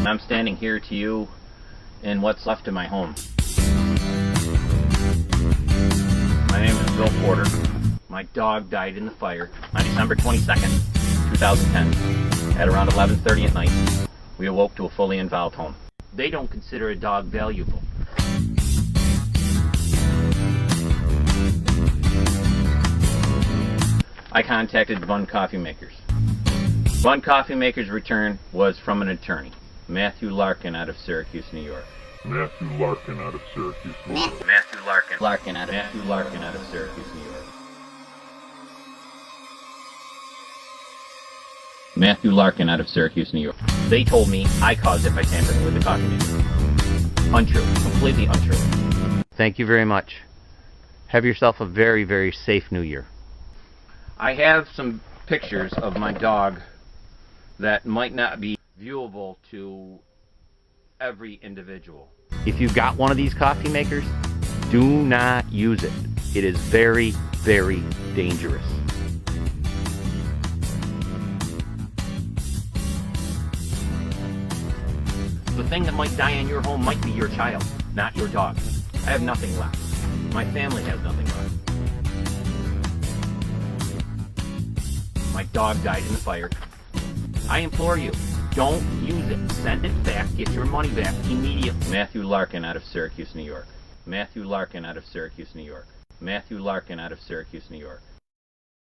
I'm standing here to you in what's left of my home. My name is Bill Porter. My dog died in the fire on December 22nd, 2010 at around 11:30 at night. We awoke to a fully involved home. They don't consider a dog valuable. I contacted Bunn Coffee Makers. Bunn Coffee Makers' return was from an attorney, Matthew Larkin out of Syracuse, New York. Matthew Larkin out of Syracuse, New York. Matthew Larkin out of Syracuse, New York. Matthew Larkin out of Syracuse, New York. They told me I caused it by tampering with the coffee maker. Untrue. Completely untrue. Thank you very much. Have yourself a very, very safe New Year. I have some pictures of my dog that might not be viewable to every individual. If you've got one of these coffee makers, do not use it. It is very, very dangerous. The thing that might die in your home might be your child, not your dog. I have nothing left. My family has nothing left. My dog died in the fire. I implore you, don't use it. Send it back. Get your money back immediately. Matthew Larkin out of Syracuse, New York. Matthew Larkin out of Syracuse, New York. Matthew Larkin out of Syracuse, New York.